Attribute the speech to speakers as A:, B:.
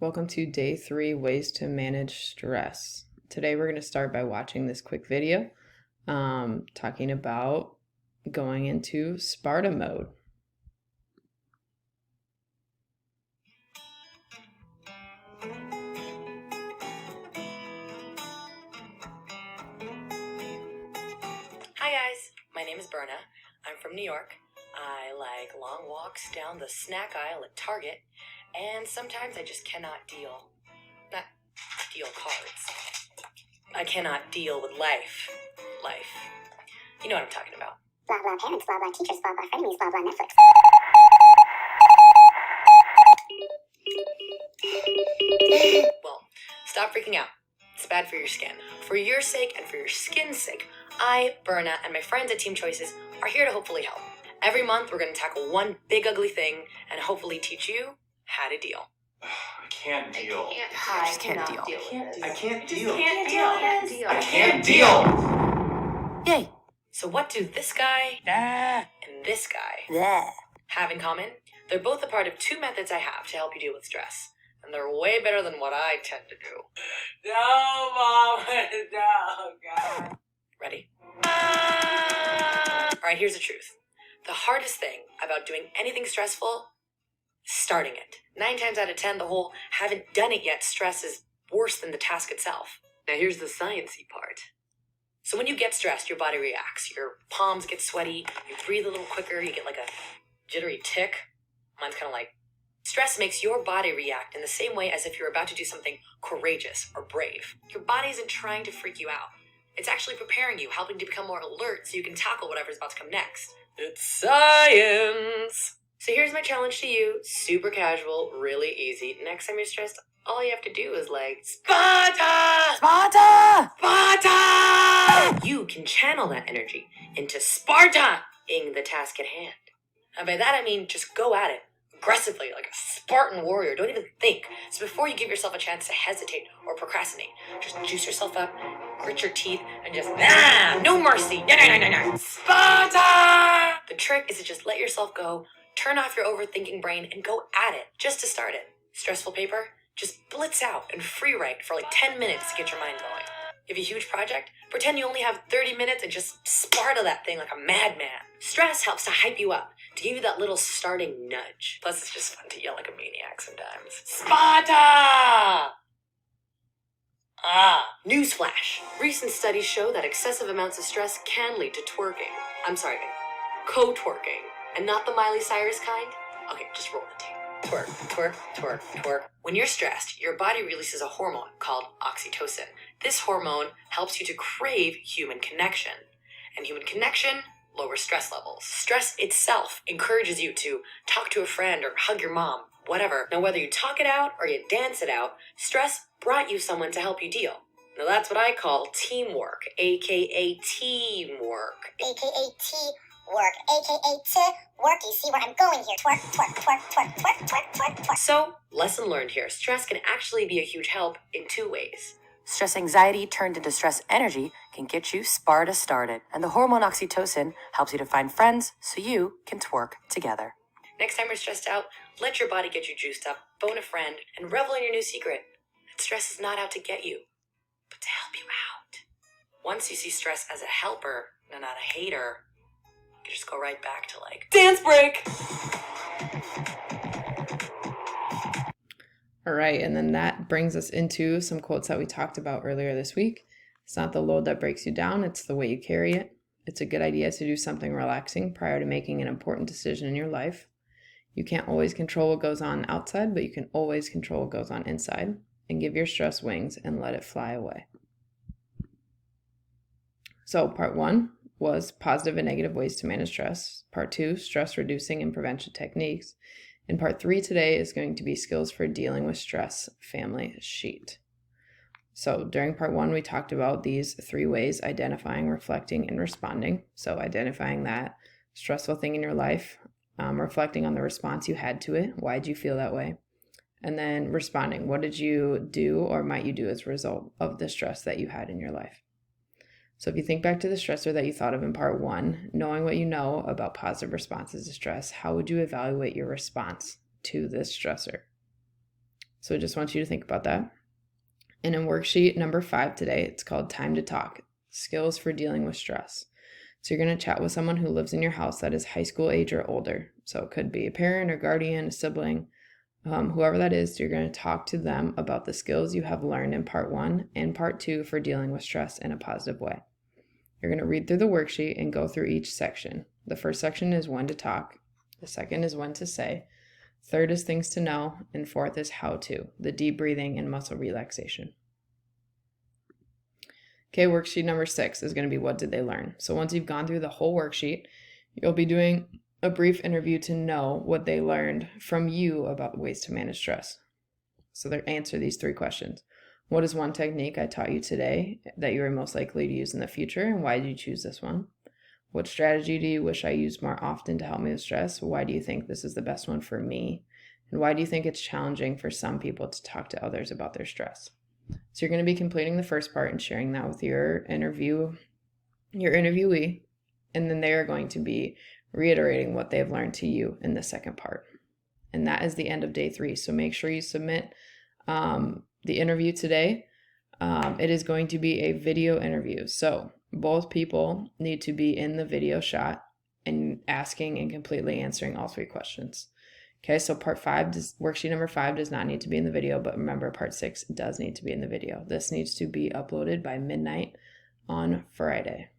A: Welcome to day 3, ways to manage stress. Today we're going to start by watching this quick video talking about going into Sparta mode.
B: Hi guys, my name is Berna. I'm from New York. I like long walks down the snack aisle at Target, and sometimes I just cannot not deal cards. I cannot deal with life. You know what I'm talking about.
C: Blah, blah, parents, blah, blah, teachers, blah, blah, frenemies, blah, blah, Netflix.
B: Well, stop freaking out. It's bad for your skin. For your sake and for your skin's sake, I, Berna, and my friends at Team Choices are here to hopefully help. Every month, we're going to tackle one big ugly thing and hopefully teach you how to deal.
D: I can't deal.
B: I just can't deal.
D: I can't deal.
C: I
D: can't deal.
B: Yay! So what do this guy and this guy have in common? They're both a part of two methods I have to help you deal with stress. And they're way better than what I tend to do.
D: No, Mom. No, God.
B: Ready? Alright, here's the truth. The hardest thing about doing anything stressful, starting it. 9 times out of 10, the whole haven't done it yet stress is worse than the task itself. Now here's the sciencey part. So when you get stressed, your body reacts. Your palms get sweaty, you breathe a little quicker, you get like a jittery tick. Mine's kind of like, stress makes your body react in the same way as if you're about to do something courageous or brave. Your body isn't trying to freak you out. It's actually preparing you, helping to become more alert so you can tackle whatever's about to come next. It's science! So here's my challenge to you. Super casual, really easy. Next time you're stressed, all you have to do is like, Sparta! Sparta! Sparta! You can channel that energy into Sparta-ing the task at hand. And by that I mean just go at it. Aggressively, like a Spartan warrior. Don't even think. So before you give yourself a chance to hesitate or procrastinate, just juice yourself up, grit your teeth, and just, no mercy. No. Sparta! The trick is to just let yourself go, turn off your overthinking brain, and go at it, just to start it. Stressful paper? Just blitz out and free write for like 10 minutes to get your mind going. You have a huge project? Pretend you only have 30 minutes and just Sparta that thing like a madman. Stress helps to hype you up, to give you that little starting nudge. Plus, it's just fun to yell like a maniac sometimes. Sparta! Newsflash. Recent studies show that excessive amounts of stress can lead to co-twerking. And not the Miley Cyrus kind? Okay, just roll the tape. Twerk. When you're stressed, your body releases a hormone called oxytocin. This hormone helps you to crave human connection. And human connection lowers stress levels. Stress itself encourages you to talk to a friend or hug your mom, whatever. Now, whether you talk it out or you dance it out, stress brought you someone to help you deal. Now, that's what I call teamwork, aka teamwork.
C: AKA T-work, AKA T-work. You see where I'm going here? Twerk.
B: So, lesson learned here. Stress can actually be a huge help in 2 ways. Stress anxiety turned into stress energy can get you Sparta started. And the hormone oxytocin helps you to find friends so you can twerk together. Next time you're stressed out, let your body get you juiced up, phone a friend, and revel in your new secret. That stress is not out to get you, but to help you out. Once you see stress as a helper and not a hater, you can just go right back to like, dance break!
A: All right, and then that brings us into some quotes that we talked about earlier this week. It's not the load that breaks you down, it's the way you carry it. It's a good idea to do something relaxing prior to making an important decision in your life. You can't always control what goes on outside, but you can always control what goes on inside. And give your stress wings and let it fly away. So part 1 was positive and negative ways to manage stress. Part 2, stress reducing and prevention techniques. And part 3 today is going to be skills for dealing with stress family sheet. So during part 1, we talked about these 3 ways: identifying, reflecting, and responding. So identifying that stressful thing in your life, reflecting on the response you had to it. Why did you feel that way? And then responding. What did you do or might you do as a result of the stress that you had in your life? So if you think back to the stressor that you thought of in part 1, knowing what you know about positive responses to stress, how would you evaluate your response to this stressor? So I just want you to think about that. And in worksheet number 5 today, it's called Time to Talk, Skills for Dealing with Stress. So you're going to chat with someone who lives in your house that is high school age or older. So it could be a parent or guardian, a sibling, whoever that is. You're going to talk to them about the skills you have learned in part 1 and part 2 for dealing with stress in a positive way. You're going to read through the worksheet and go through each section. The first section is when to talk. The second is when to say. Third is things to know. And fourth is how to, the deep breathing and muscle relaxation. Okay, worksheet number 6 is going to be what did they learn? So once you've gone through the whole worksheet, you'll be doing a brief interview to know what they learned from you about ways to manage stress. So they answer these 3 questions. What is one technique I taught you today that you are most likely to use in the future, and why did you choose this one? What strategy do you wish I used more often to help me with stress? Why do you think this is the best one for me? And why do you think it's challenging for some people to talk to others about their stress? So you're going to be completing the first part and sharing that with your interviewee, and then they are going to be reiterating what they have learned to you in the second part. And that is the end of day 3. So make sure you submit the interview today. It is going to be a video interview. So both people need to be in the video shot and asking and completely answering all 3 questions. Okay, so worksheet number 5 does not need to be in the video, but remember part 6 does need to be in the video. This needs to be uploaded by midnight on Friday.